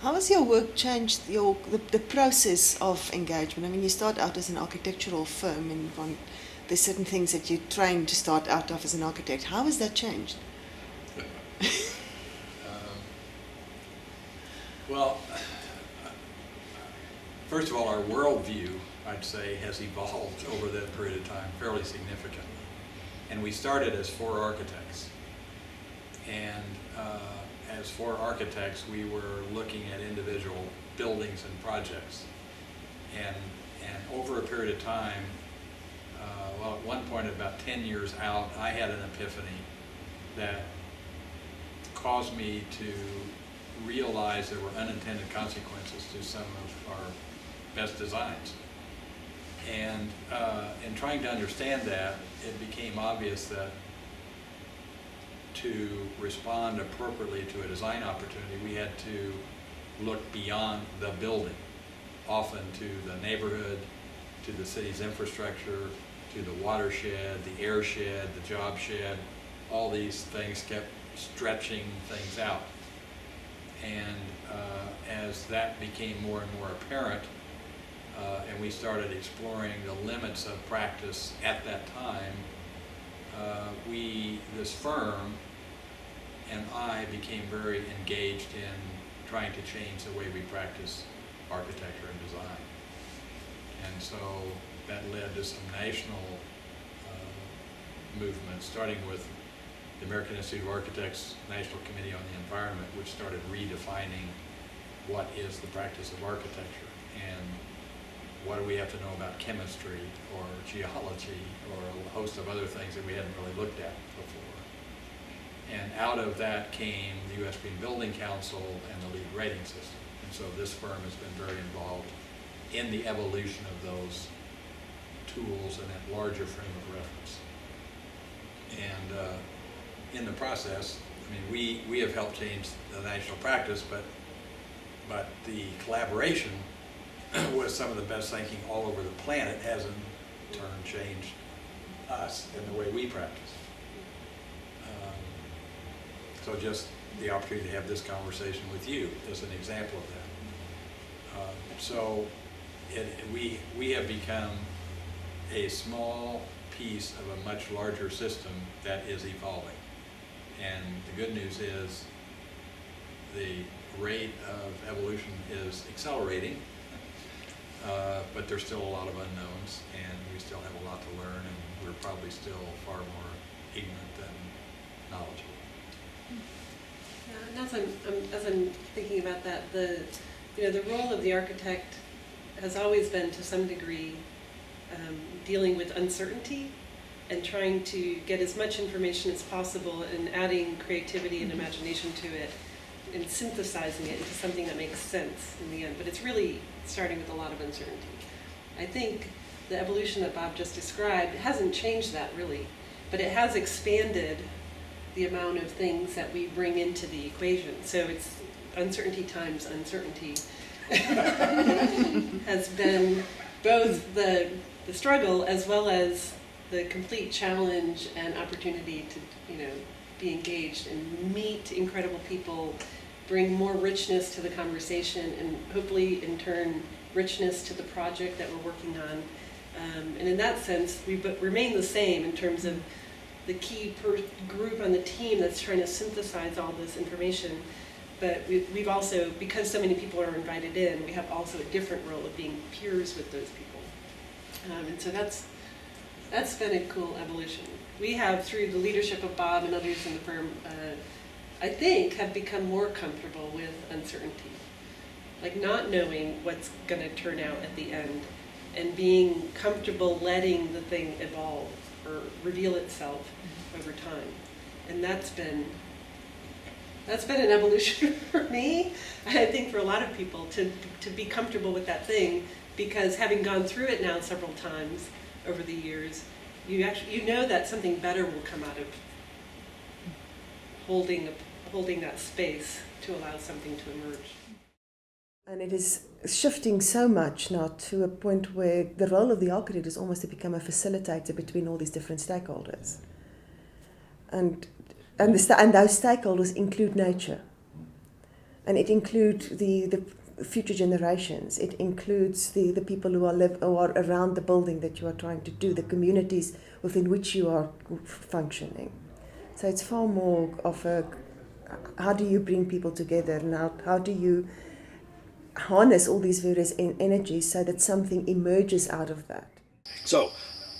How has your work changed the process of engagement? I mean, you start out as an architectural firm, and there's certain things that you train to start out of as an architect. How has that changed? Well, first of all, our worldview, I'd say, has evolved over that period of time fairly significantly. And we started as 4 architects. And as 4 architects, we were looking at individual buildings and projects. And over a period of time, well, at one point, about 10 years out, I had an epiphany that caused me to realize there were unintended consequences to some of our best designs. And in trying to understand that, it became obvious that to respond appropriately to a design opportunity, we had to look beyond the building, often to the neighborhood, to the city's infrastructure, to the watershed, the air shed, the job shed. All these things kept stretching things out. And as that became more and more apparent, and we started exploring the limits of practice at that time, this firm and I became very engaged in trying to change the way we practice architecture and design. And so that led to some national movements, starting with the American Institute of Architects National Committee on the Environment, which started redefining what is the practice of architecture and what do we have to know about chemistry or geology or a host of other things that we hadn't really looked at before. And out of that came the U.S. Green Building Council and the LEED rating system. And so this firm has been very involved in the evolution of those tools and that larger frame of reference. And in the process, I mean, we have helped change the national practice, but the collaboration with some of the best thinking all over the planet has in turn changed us in the way we practice. So just the opportunity to have this conversation with you is an example of that. So we have become a small piece of a much larger system that is evolving. And the good news is the rate of evolution is accelerating, but there's still a lot of unknowns, and we still have a lot to learn, and we're probably still far more ignorant than knowledgeable. Yeah, and as I'm thinking about that, the role of the architect has always been, to some degree, dealing with uncertainty and trying to get as much information as possible and adding creativity and imagination to it and synthesizing it into something that makes sense in the end. But it's really starting with a lot of uncertainty. I think the evolution that Bob just described hasn't changed that really, but it has expanded the amount of things that we bring into the equation. So it's uncertainty times uncertainty has been both the struggle as well as the complete challenge and opportunity to be engaged and meet incredible people, bring more richness to the conversation, and hopefully in turn richness to the project that we're working on. And in that sense, we remain the same in terms of the key group on the team that's trying to synthesize all this information. But we've also, because so many people are invited in, we have also a different role of being peers with those people. And so that's been a cool evolution. We have, through the leadership of Bob and others in the firm, I think have become more comfortable with uncertainty. Like not knowing what's going to turn out at the end and being comfortable letting the thing evolve or reveal itself over time. And that's been an evolution for me. I think for a lot of people to be comfortable with that thing, because having gone through it now several times over the years, you know that something better will come out of holding that space to allow something to emerge. And it is shifting so much now to a point where the role of the architect is almost to become a facilitator between all these different stakeholders. And those stakeholders include nature. And it includes the future generations. It includes the people who are around the building that you are trying to do, the communities within which you are functioning. So it's far more of a, how do you bring people together, and how do you harness all these various energies so that something emerges out of that. So,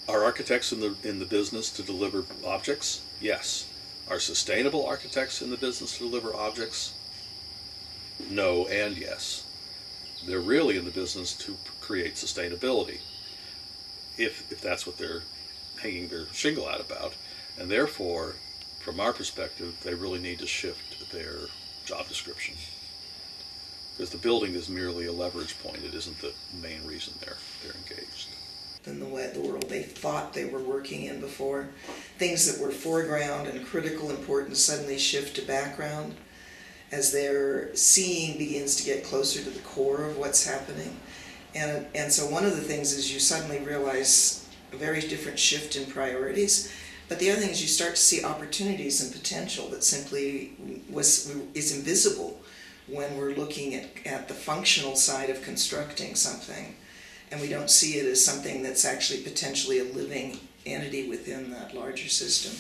are architects in the business to deliver objects? Yes. Are sustainable architects in the business to deliver objects? No and yes. They're really in the business to create sustainability, if that's what they're hanging their shingle out about. And therefore, from our perspective, they really need to shift their job description. Because the building is merely a leverage point. It isn't the main reason they're engaged. Than the world they thought they were working in before. Things that were foreground and critical importance suddenly shift to background as their seeing begins to get closer to the core of what's happening. And so one of the things is you suddenly realize a very different shift in priorities. But the other thing is you start to see opportunities and potential that simply is invisible when we're looking at the functional side of constructing something. And we don't see it as something that's actually potentially a living entity within that larger system.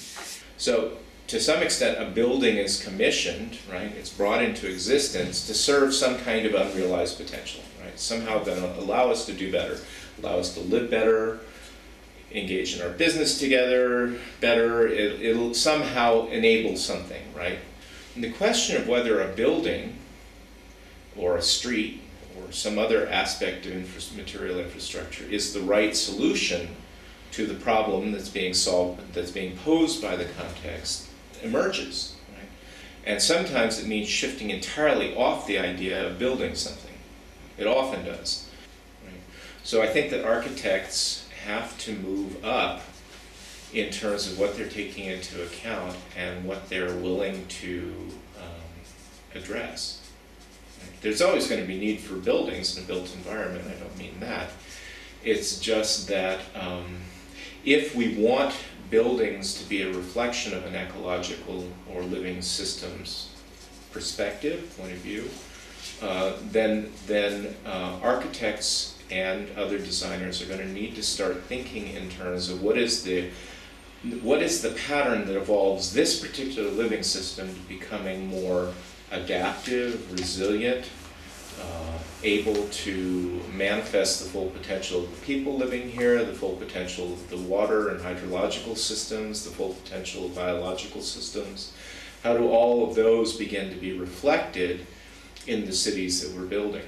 So, to some extent, a building is commissioned, right? It's brought into existence to serve some kind of unrealized potential, right? Somehow going to allow us to do better, allow us to live better, engage in our business together better. It'll somehow enable something, right? And the question of whether a building or a street or some other aspect of material infrastructure is the right solution to the problem that's being solved, that's being posed by the context, emerges. Right? And sometimes it means shifting entirely off the idea of building something. It often does. Right? So I think that architects have to move up in terms of what they're taking into account and what they're willing to address. There's always going to be need for buildings in a built environment, I don't mean that. It's just that if we want buildings to be a reflection of an ecological or living systems perspective, point of view, then architects and other designers are going to need to start thinking in terms of what is the pattern that evolves this particular living system to becoming more adaptive, resilient, able to manifest the full potential of the people living here, the full potential of the water and hydrological systems, the full potential of biological systems. How do all of those begin to be reflected in the cities that we're building?